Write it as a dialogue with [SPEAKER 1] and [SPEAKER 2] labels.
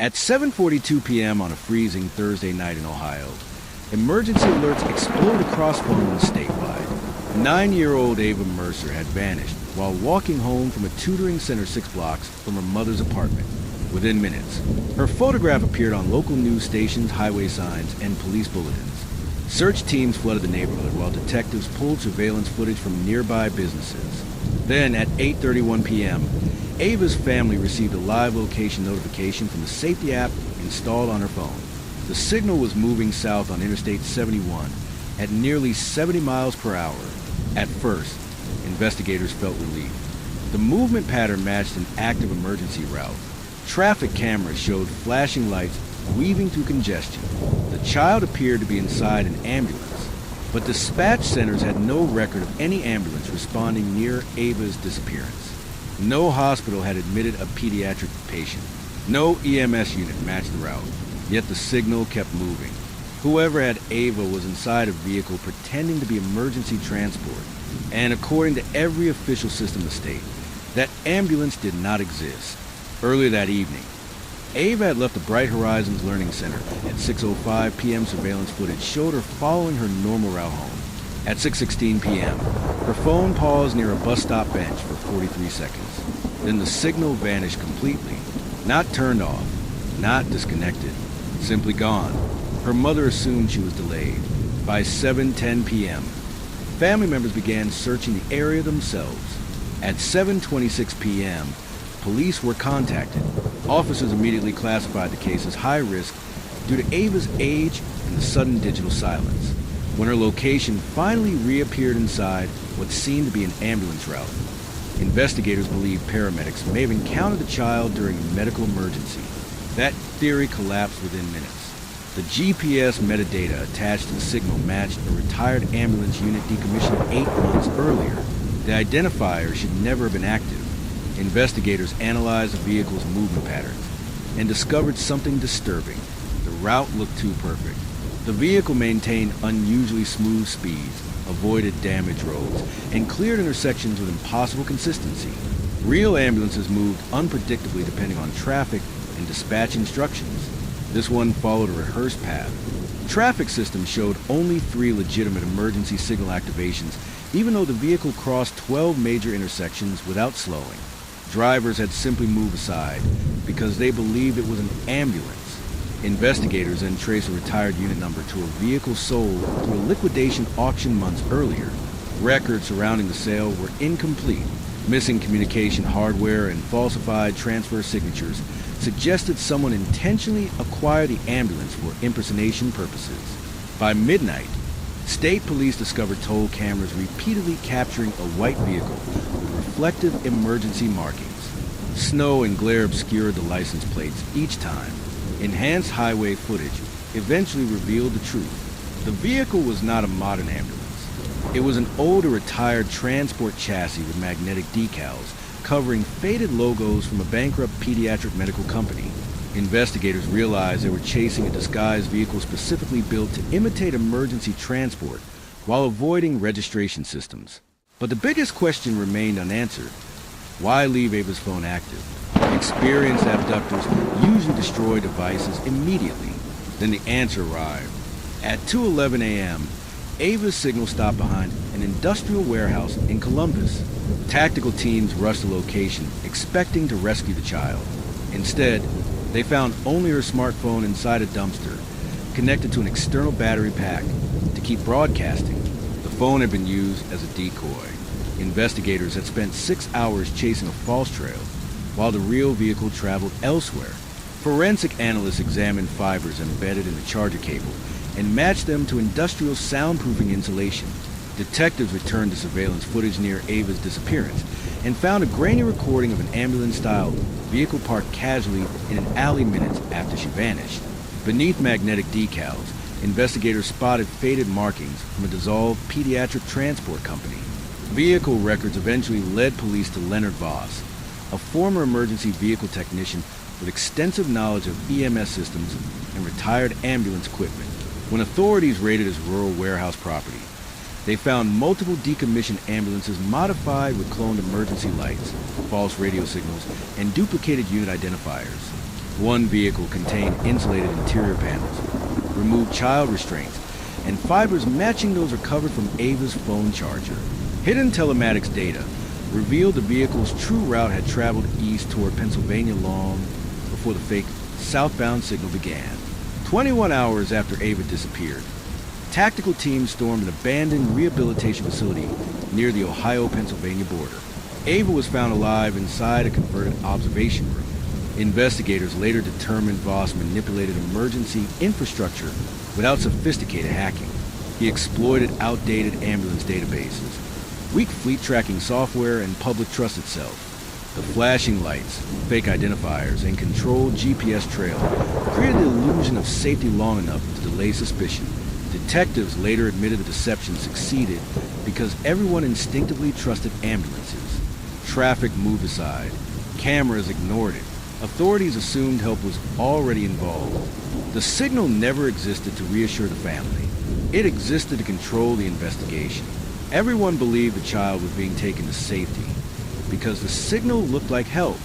[SPEAKER 1] At 7:42 p.m. on a freezing Thursday night in Ohio, emergency alerts explode across phones statewide. 9-year-old Ava Mercer had vanished while walking home from a tutoring center 6 blocks from her mother's apartment. Within minutes, her photograph appeared on local news stations, highway signs, and police bulletins. Search teams flooded the neighborhood while detectives pulled surveillance footage from nearby businesses. Then, at 8:31 p.m., Ava's family received a live location notification from the safety app installed on her phone. The signal was moving south on Interstate 71 at nearly 70 miles per hour. At first, investigators felt relief. The movement pattern matched an active emergency route. Traffic cameras showed flashing lights weaving through congestion. The child appeared to be inside an ambulance, but dispatch centers had no record of any ambulance responding near Ava's disappearance. No hospital had admitted a pediatric patient. No EMS unit matched the route, yet the signal kept moving. Whoever had Ava was inside a vehicle pretending to be emergency transport, and according to every official system of the state, that ambulance did not exist. Earlier that evening, Ava had left the Bright Horizons Learning Center. At 6:05 p.m. surveillance footage showed her following her normal route home. At 6:16 p.m., her phone paused near a bus stop bench for 43 seconds. Then the signal vanished completely. Not turned off, not disconnected, simply gone. Her mother assumed she was delayed. By 7:10 p.m., family members began searching the area themselves. At 7:26 p.m., police were contacted. Officers immediately classified the case as high risk due to Ava's age and the sudden digital silence. When her location finally reappeared inside what seemed to be an ambulance route, investigators believe paramedics may have encountered the child during a medical emergency. That theory collapsed within minutes. The GPS metadata attached to the signal matched a retired ambulance unit decommissioned 8 months earlier. The identifier should never have been active. Investigators analyzed the vehicle's movement patterns and discovered something disturbing. The route looked too perfect. The vehicle maintained unusually smooth speeds, avoided damaged roads, and cleared intersections with impossible consistency. Real ambulances moved unpredictably depending on traffic and dispatch instructions. This one followed a rehearsed path. The traffic system showed only 3 legitimate emergency signal activations, even though the vehicle crossed 12 major intersections without slowing. Drivers had simply moved aside because they believed it was an ambulance. Investigators then traced a retired unit number to a vehicle sold through a liquidation auction months earlier. Records surrounding the sale were incomplete. Missing communication hardware and falsified transfer signatures suggested someone intentionally acquired the ambulance for impersonation purposes. By midnight, state police discovered toll cameras repeatedly capturing a white vehicle with reflective emergency markings. Snow and glare obscured the license plates each time. Enhanced highway footage eventually revealed the truth. The vehicle was not a modern ambulance. It was an older retired transport chassis with magnetic decals covering faded logos from a bankrupt pediatric medical company. Investigators realized they were chasing a disguised vehicle specifically built to imitate emergency transport while avoiding registration systems. But the biggest question remained unanswered. Why leave Ava's phone active? Experienced abductors usually destroy devices immediately. Then the answer arrived. At 2:11 a.m., Ava's signal stopped behind an industrial warehouse in Columbus. Tactical teams rushed the location, expecting to rescue the child. Instead, they found only her smartphone inside a dumpster, connected to an external battery pack to keep broadcasting. The phone had been used as a decoy. Investigators had spent 6 hours chasing a false trail, while the real vehicle traveled elsewhere. Forensic analysts examined fibers embedded in the charger cable and matched them to industrial soundproofing insulation. Detectives returned to surveillance footage near Ava's disappearance and found a grainy recording of an ambulance-style vehicle parked casually in an alley minutes after she vanished. Beneath magnetic decals, investigators spotted faded markings from a dissolved pediatric transport company. Vehicle records eventually led police to Leonard Voss, a former emergency vehicle technician with extensive knowledge of EMS systems and retired ambulance equipment. When authorities raided his rural warehouse property, they found multiple decommissioned ambulances modified with cloned emergency lights, false radio signals, and duplicated unit identifiers. One vehicle contained insulated interior panels, removed child restraints, and fibers matching those recovered from Ava's phone charger. Hidden telematics data revealed the vehicle's true route had traveled east toward Pennsylvania long before the fake southbound signal began. 21 hours after Ava disappeared, tactical teams stormed an abandoned rehabilitation facility near the Ohio-Pennsylvania border. Ava was found alive inside a converted observation room. Investigators later determined Voss manipulated emergency infrastructure without sophisticated hacking. He exploited outdated ambulance databases, weak fleet tracking software, and public trust itself. The flashing lights, fake identifiers, and controlled GPS trail created the illusion of safety long enough to delay suspicion. Detectives later admitted the deception succeeded because everyone instinctively trusted ambulances. Traffic moved aside. Cameras ignored it. Authorities assumed help was already involved. The signal never existed to reassure the family. It existed to control the investigation. Everyone believed the child was being taken to safety because the signal looked like help.